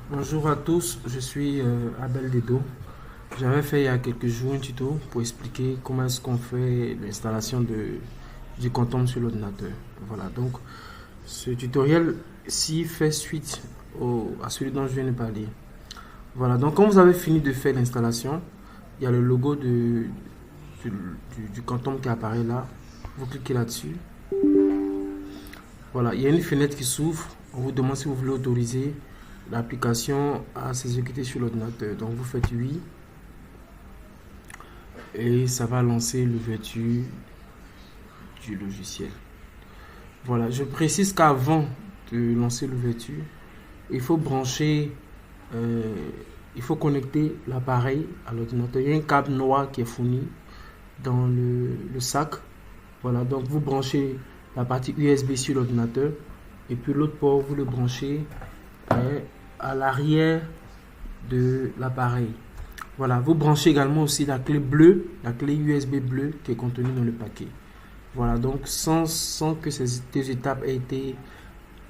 Bonjour à tous, je suis Abel Dedo. J'avais fait il y a quelques jours un tuto pour expliquer comment est-ce qu'on fait l'installation du Quantum sur l'ordinateur. Voilà, donc ce tutoriel-ci fait suite à celui dont je viens de parler. Voilà, donc quand vous avez fini de faire l'installation, il y a le logo du Quantum qui apparaît là. Vous cliquez là-dessus. Voilà, il y a une fenêtre qui s'ouvre. On vous demande si vous voulez autoriser l'application à s'exécuter sur l'ordinateur. Donc vous faites oui et ça va lancer l'ouverture du logiciel. Voilà, je précise qu'avant de lancer l'ouverture, il faut brancher, euh, il faut connecter l'appareil à l'ordinateur. Il y a un câble noir qui est fourni dans le sac. Voilà, donc vous branchez la partie USB sur l'ordinateur et puis l'autre port, vous le branchez à l'arrière de l'appareil. Voilà, vous branchez également aussi la clé bleue, la clé USB bleue qui est contenue dans le paquet. Voilà, donc sans que ces deux étapes aient été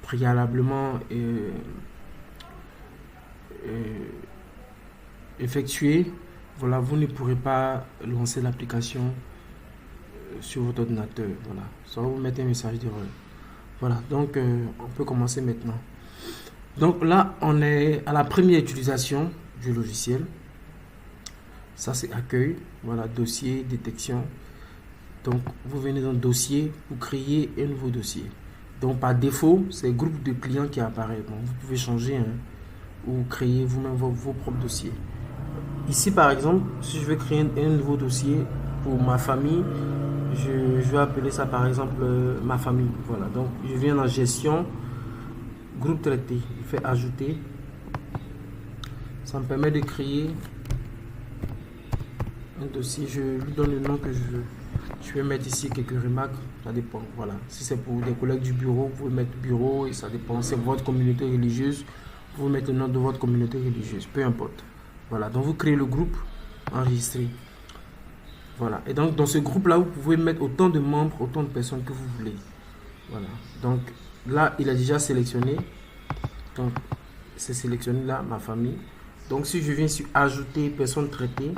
préalablement euh, effectuées, voilà, vous ne pourrez pas lancer l'application sur votre ordinateur. Voilà, ça va vous mettre un message d'erreur. Voilà, donc on peut commencer maintenant. Donc là, on est à la première utilisation du logiciel. Ça, c'est accueil. Voilà, dossier, détection. Donc, vous venez dans dossier, vous créez un nouveau dossier. Donc, par défaut, c'est groupe de clients qui apparaît. Bon, vous pouvez changer ou créer vous-même vos propres dossiers. Ici, par exemple, si je veux créer un nouveau dossier pour ma famille, je vais appeler ça par exemple ma famille. Voilà, donc je viens dans gestion, groupe traité, je fais ajouter. Ça me permet de créer un dossier, je lui donne le nom que je veux. Je vais mettre ici quelques remarques, ça dépend. Voilà, si c'est pour des collègues du bureau, vous pouvez mettre bureau et ça dépend. Si c'est votre communauté religieuse, vous mettez le nom de votre communauté religieuse, peu importe. Voilà, donc vous créez le groupe, enregistrer. Voilà, et donc dans ce groupe-là, vous pouvez mettre autant de membres, autant de personnes que vous voulez. Voilà, donc là, il a déjà sélectionné. Donc, c'est sélectionné là, ma famille. Donc, si je viens sur ajouter personne traitée,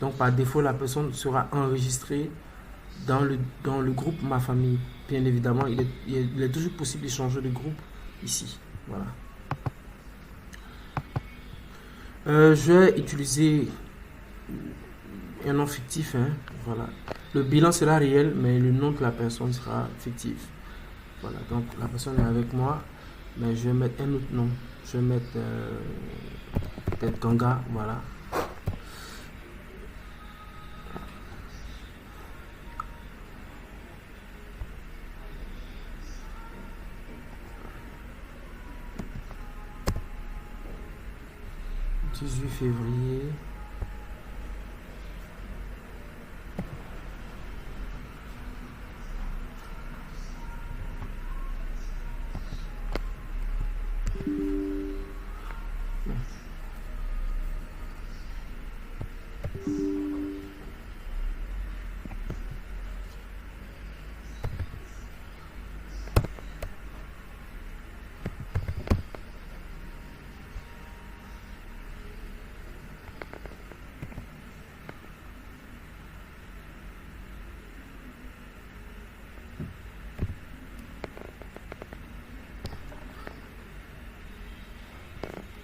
donc par défaut, la personne sera enregistrée dans le groupe ma famille. Bien évidemment, il est toujours possible de changer de groupe ici. Voilà. Je vais utiliser un nom fictif. Hein, voilà. Le bilan sera réel, mais le nom de la personne sera fictif. Voilà. Donc la personne est avec moi, mais je vais mettre un autre nom. Je vais mettre peut-être Ganga. Voilà. 18 février.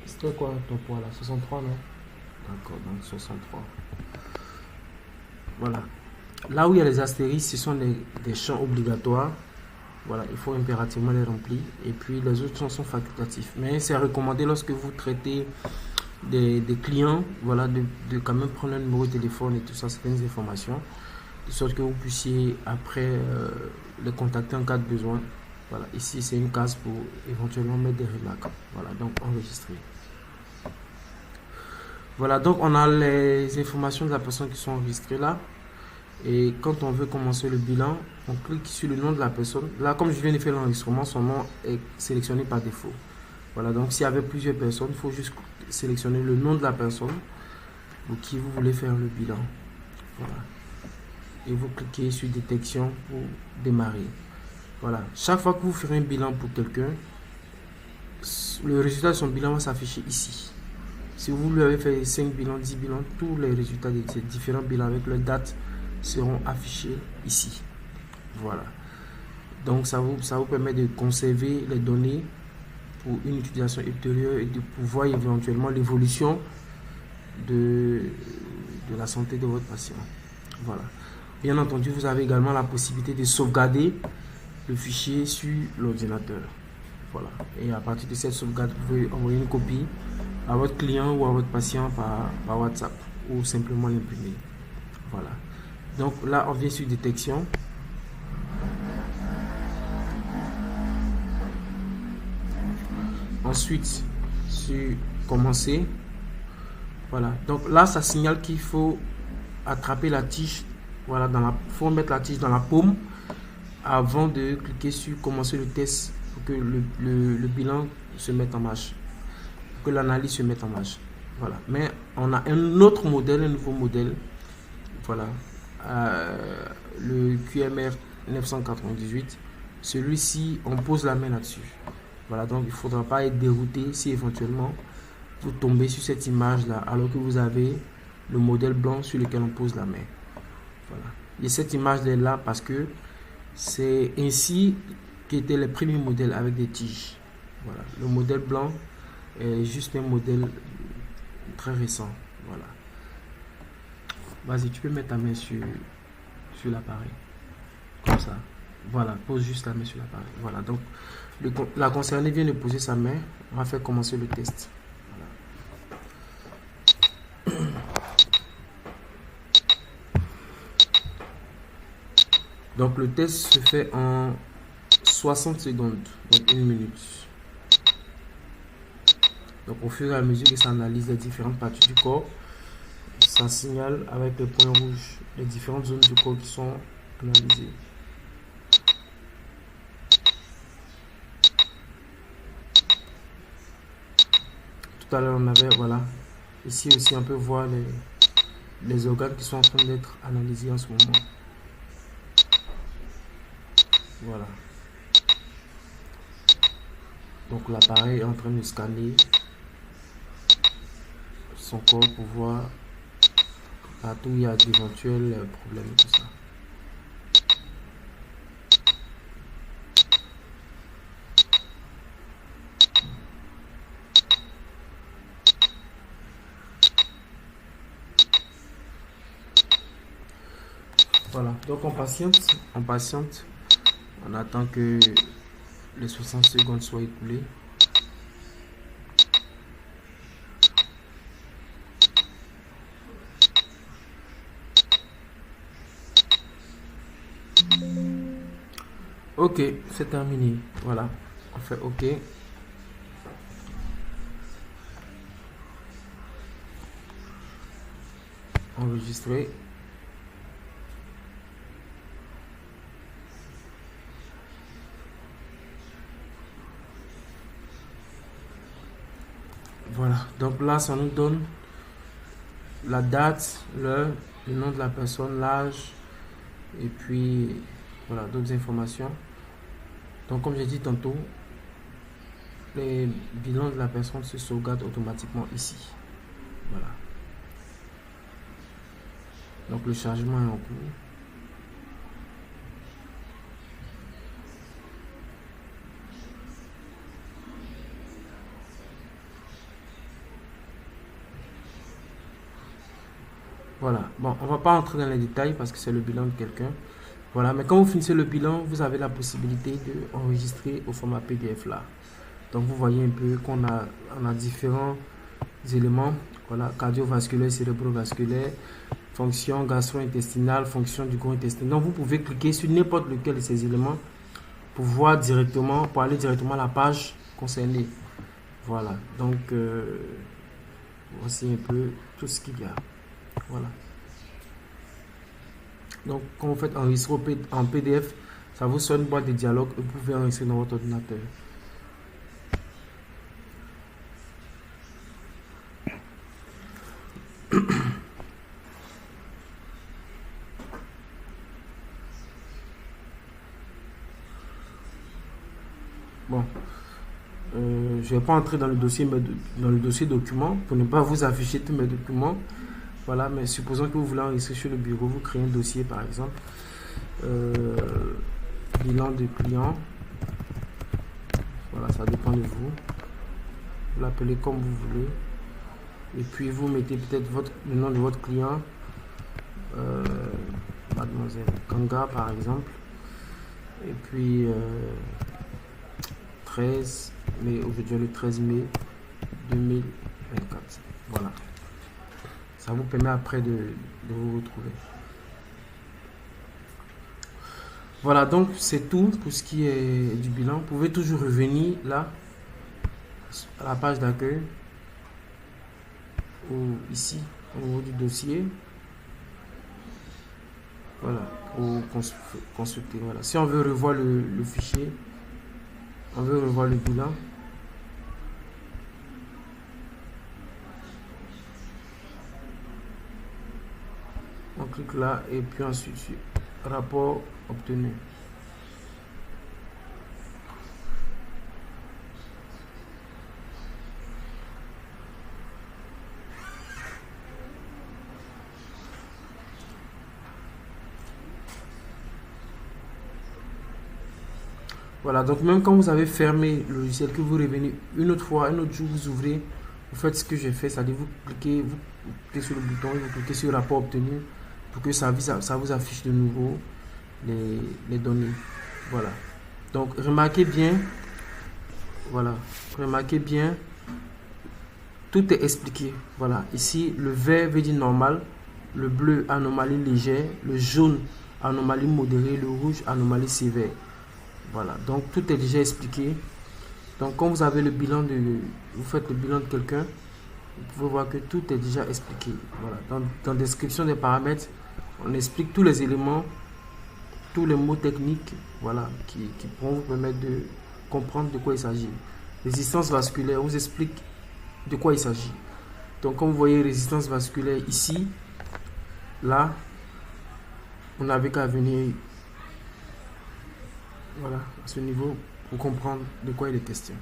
C'était quoi ton poids là? 63, non? D'accord, donc 63. Voilà. Là où il y a les astérisques, ce sont des champs obligatoires. Voilà, il faut impérativement les remplir. Et puis les autres champs sont facultatifs. Mais c'est recommandé lorsque vous traitez des clients, voilà, de quand même prendre un numéro de téléphone et tout ça, certaines informations, de sorte que vous puissiez après les contacter en cas de besoin. Voilà, ici c'est une case pour éventuellement mettre des remarques. Voilà, donc enregistrer. Voilà, donc on a les informations de la personne qui sont enregistrées là. Et quand on veut commencer le bilan, on clique sur le nom de la personne. Là, comme je viens de faire l'enregistrement, son nom est sélectionné par défaut. Voilà, donc s'il y avait plusieurs personnes, il faut juste sélectionner le nom de la personne pour qui vous voulez faire le bilan. Voilà. Et vous cliquez sur détection pour démarrer. Voilà. Chaque fois que vous ferez un bilan pour quelqu'un, le résultat de son bilan va s'afficher ici. Si vous lui avez fait 5 bilans, 10 bilans, tous les résultats de ces différents bilans avec leurs dates seront affichés ici. Voilà. Donc ça vous permet de conserver les données pour une utilisation ultérieure et de pouvoir éventuellement l'évolution de la santé de votre patient. Voilà. Bien entendu, vous avez également la possibilité de sauvegarder le fichier sur l'ordinateur. Voilà. Et à partir de cette sauvegarde, vous pouvez envoyer une copie à votre client ou à votre patient par WhatsApp ou simplement l'imprimer. Voilà. Donc là, on vient sur détection. Ensuite, sur commencer. Voilà. Donc là, ça signale qu'il faut attraper la tige. Voilà, faut mettre la tige dans la paume avant de cliquer sur commencer le test pour que le bilan se mette en marche, pour que l'analyse se mette en marche. Voilà. Mais on a un autre modèle, un nouveau modèle. Voilà. Le QMR 998. Celui-ci, on pose la main là-dessus. Voilà, donc il ne faudra pas être dérouté si éventuellement vous tombez sur cette image-là alors que vous avez le modèle blanc sur lequel on pose la main. Voilà. Et cette image-là parce que c'est ainsi qu'étaient les premiers modèles avec des tiges. Voilà. Le modèle blanc est juste un modèle très récent. Voilà. Vas-y, tu peux mettre ta main sur l'appareil. Comme ça. Voilà, pose juste la main sur l'appareil. Voilà, donc la concernée vient de poser sa main. On va faire commencer le test. Voilà. Donc le test se fait en 60 secondes, donc 1 minute. Donc au fur et à mesure que ça analyse les différentes parties du corps, ça signale avec les points rouges les différentes zones du corps qui sont analysées. Tout à l'heure on avait, voilà, ici aussi on peut voir les organes qui sont en train d'être analysés en ce moment. Voilà. Donc l'appareil est en train de scanner son corps pour voir partout où il y a d'éventuels problèmes et tout ça. Voilà, donc on patiente, on attend que les 60 secondes soient écoulées. Ok, c'est terminé. Voilà, on fait OK. Enregistrer. Voilà, donc là ça nous donne la date, l'heure, le nom de la personne, l'âge et puis voilà d'autres informations. Donc comme j'ai dit tantôt, les bilans de la personne se sauvegardent automatiquement ici. Voilà. Donc le chargement est en cours. Voilà, bon, on va pas entrer dans les détails parce que c'est le bilan de quelqu'un. Voilà, mais quand vous finissez le bilan, vous avez la possibilité de enregistrer au format PDF là. Donc vous voyez un peu qu'on a différents éléments. Voilà, cardiovasculaire, cérébrovasculaire, fonction gastro-intestinale, fonction du gros intestin. Donc vous pouvez cliquer sur n'importe lequel de ces éléments pour voir directement, pour aller directement à la page concernée. Voilà, donc voici un peu tout ce qu'il y a. Voilà. Donc, quand vous faites enregistrer en PDF, ça vous sort une boîte de dialogue et vous pouvez enregistrer dans votre ordinateur. Bon, je vais pas entrer dans le dossier, dans le dossier documents pour ne pas vous afficher tous mes documents. Voilà, mais supposons que vous voulez enregistrer sur le bureau, vous créez un dossier par exemple, bilan de client. Voilà, ça dépend de vous. Vous l'appelez comme vous voulez. Et puis vous mettez peut-être le nom de votre client, mademoiselle Kanga par exemple. Et puis 13 mai, aujourd'hui le 13 mai 2024. Voilà. Ça vous permet après de vous retrouver. Voilà, donc c'est tout pour ce qui est du bilan. Vous pouvez toujours revenir là, à la page d'accueil, ou ici, au niveau du dossier. Voilà, pour consulter. Voilà. Si on veut revoir le fichier, on veut revoir le bilan. On clique là et puis ensuite sur rapport obtenu. Voilà, donc même quand vous avez fermé le logiciel, que vous revenez une autre fois, un autre jour, vous ouvrez, vous faites ce que j'ai fait, c'est-à-dire vous cliquez sur le bouton et vous cliquez sur rapport obtenu pour que ça vous affiche de nouveau les données. Voilà. Donc remarquez bien, voilà, remarquez bien, tout est expliqué. Voilà, ici le vert veut dire normal, le bleu anomalie légère, le jaune anomalie modérée, le rouge anomalie sévère. Voilà, donc tout est déjà expliqué. Donc quand vous avez le bilan vous faites le bilan de quelqu'un, vous pouvez voir que tout est déjà expliqué. Voilà, dans la description des paramètres, on explique tous les éléments, tous les mots techniques, voilà, qui pourront vous permettre de comprendre de quoi il s'agit. Résistance vasculaire, on vous explique de quoi il s'agit. Donc comme vous voyez résistance vasculaire ici, là, on n'avait qu'à venir, voilà, à ce niveau pour comprendre de quoi il est question.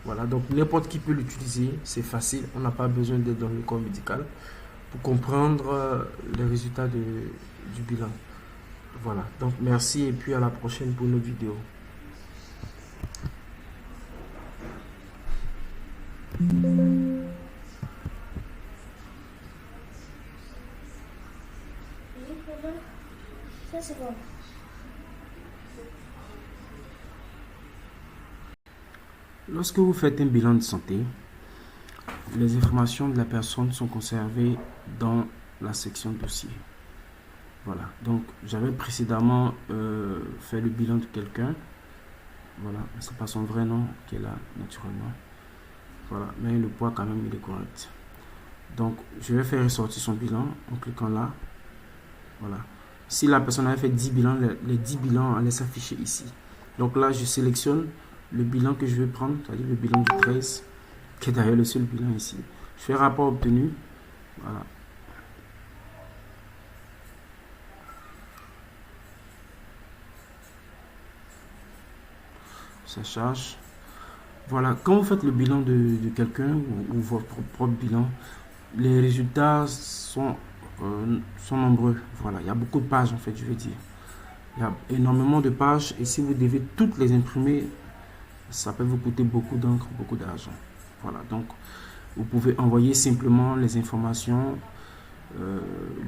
Voilà, donc n'importe qui peut l'utiliser, c'est facile, on n'a pas besoin d'être dans le corps médical pour comprendre les résultats du bilan. Voilà, donc merci et puis à la prochaine pour une autre vidéo. Ça c'est bon. Lorsque vous faites un bilan de santé, les informations de la personne sont conservées dans la section dossier. Voilà, donc j'avais précédemment fait le bilan de quelqu'un. Voilà, c'est pas son vrai nom qui est là naturellement. Voilà, mais le poids quand même il est correct. Donc je vais faire ressortir son bilan en cliquant là. Voilà. Si la personne avait fait 10 bilans, les 10 bilans allaient s'afficher ici. Donc là, je sélectionne le bilan que je vais prendre, c'est-à-dire le bilan du 13, qui est d'ailleurs le seul bilan ici. Je fais rapport obtenu. Voilà. Ça charge. Voilà, quand vous faites le bilan de quelqu'un ou votre propre bilan, les résultats sont nombreux. Voilà, il y a beaucoup de pages en fait, je veux dire. Il y a énormément de pages et si vous devez toutes les imprimer, ça peut vous coûter beaucoup d'encre, beaucoup d'argent. Voilà, donc vous pouvez envoyer simplement les informations,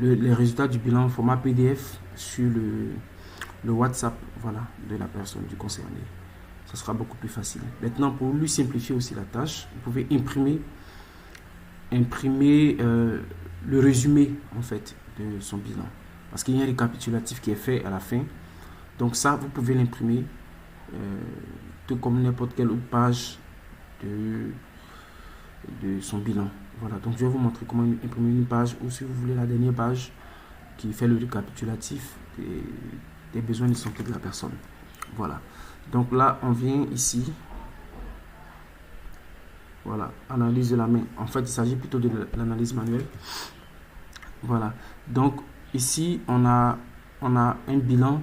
les résultats du bilan en format PDF sur le WhatsApp, voilà, de la personne du concerné. Ça sera beaucoup plus facile. Maintenant, pour lui simplifier aussi la tâche, vous pouvez imprimer le résumé en fait de son bilan. Parce qu'il y a un récapitulatif qui est fait à la fin. Donc ça, vous pouvez l'imprimer tout comme n'importe quelle autre page de son bilan. Voilà, donc je vais vous montrer comment imprimer une page ou si vous voulez la dernière page qui fait le récapitulatif des besoins de santé de la personne. Voilà. Donc là, on vient ici. Voilà, analyse de la main. En fait, il s'agit plutôt de l'analyse manuelle. Voilà. Donc ici, on a un bilan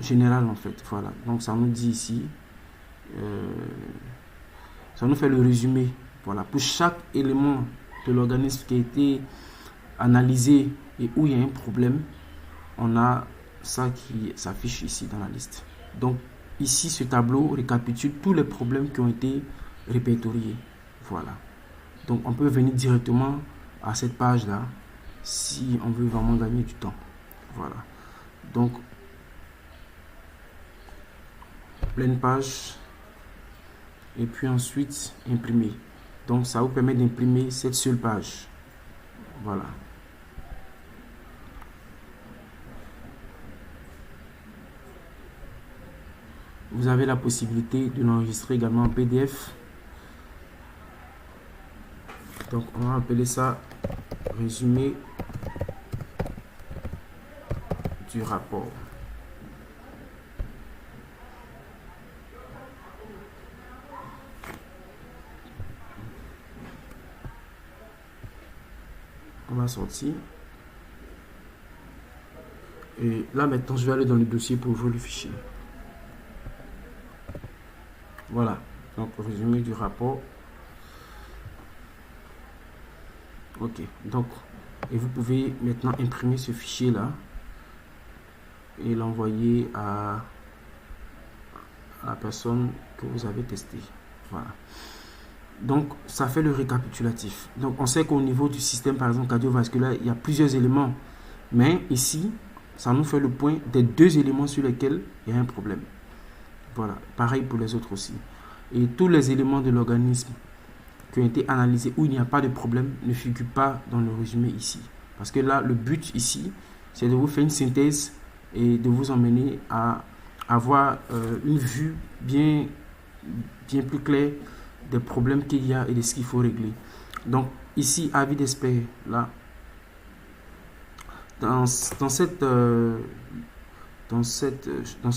général en fait. Voilà. Donc ça nous dit ici ça nous fait le résumé. Voilà, pour chaque élément de l'organisme qui a été analysé et où il y a un problème, on a ça qui s'affiche ici dans la liste. Donc ici, ce tableau récapitule tous les problèmes qui ont été répertoriés. Voilà. Donc on peut venir directement à cette page-là si on veut vraiment gagner du temps. Voilà. Donc, pleine page. Et puis ensuite, imprimer. Donc ça vous permet d'imprimer cette seule page. Voilà. Vous avez la possibilité de l'enregistrer également en PDF. Donc on va appeler ça résumé du rapport. On va sortir. Et là maintenant je vais aller dans le dossier pour ouvrir le fichier. Voilà, donc résumé du rapport. Ok, donc et vous pouvez maintenant imprimer ce fichier là et l'envoyer à la personne que vous avez testé. Voilà. Donc ça fait le récapitulatif. Donc on sait qu'au niveau du système par exemple cardiovasculaire, il y a plusieurs éléments, mais ici ça nous fait le point des deux éléments sur lesquels il y a un problème. Voilà, pareil pour les autres aussi. Et tous les éléments de l'organisme qui ont été analysés où il n'y a pas de problème ne figurent pas dans le résumé ici. Parce que là, le but ici, c'est de vous faire une synthèse et de vous emmener à avoir une vue bien plus claire des problèmes qu'il y a et de ce qu'il faut régler. Donc ici, avis d'expert, là, dans ce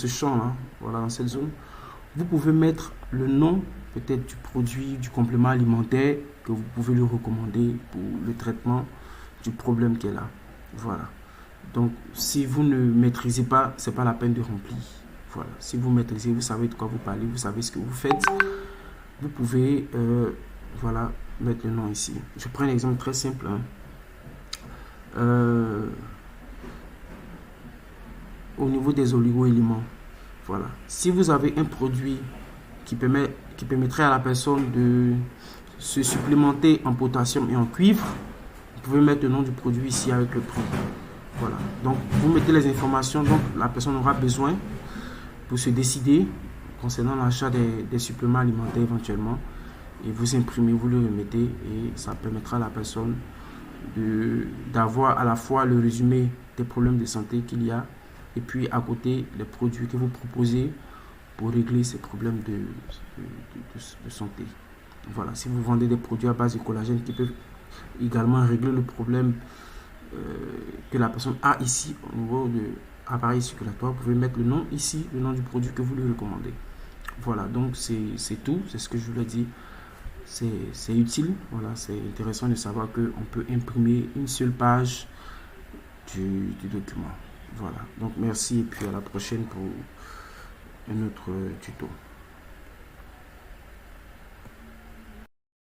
champ-là, voilà, dans cette zone, vous pouvez mettre le nom peut-être du produit, du complément alimentaire que vous pouvez lui recommander pour le traitement du problème qu'elle a. Voilà. Donc, si vous ne maîtrisez pas, c'est pas la peine de remplir. Voilà. Si vous maîtrisez, vous savez de quoi vous parlez, vous savez ce que vous faites, vous pouvez, voilà, mettre le nom ici. Je prends un exemple très simple. Au niveau des oligo-éléments, voilà. Si vous avez un produit qui permettrait à la personne de se supplémenter en potassium et en cuivre, vous pouvez mettre le nom du produit ici avec le prix. Voilà. Donc, vous mettez les informations dont la personne aura besoin pour se décider concernant l'achat des suppléments alimentaires éventuellement. Et vous imprimez, vous le remettez et ça permettra à la personne d'avoir à la fois le résumé des problèmes de santé qu'il y a et puis à côté les produits que vous proposez pour régler ces problèmes de santé. Voilà, si vous vendez des produits à base de collagène qui peuvent également régler le problème que la personne a ici au niveau de l'appareil circulatoire, vous pouvez mettre le nom ici, le nom du produit que vous lui recommandez. Voilà, donc c'est tout, c'est ce que je voulais dire. C'est utile, voilà, c'est intéressant de savoir qu'on peut imprimer une seule page du document. Voilà, donc merci et puis à la prochaine pour un autre tuto.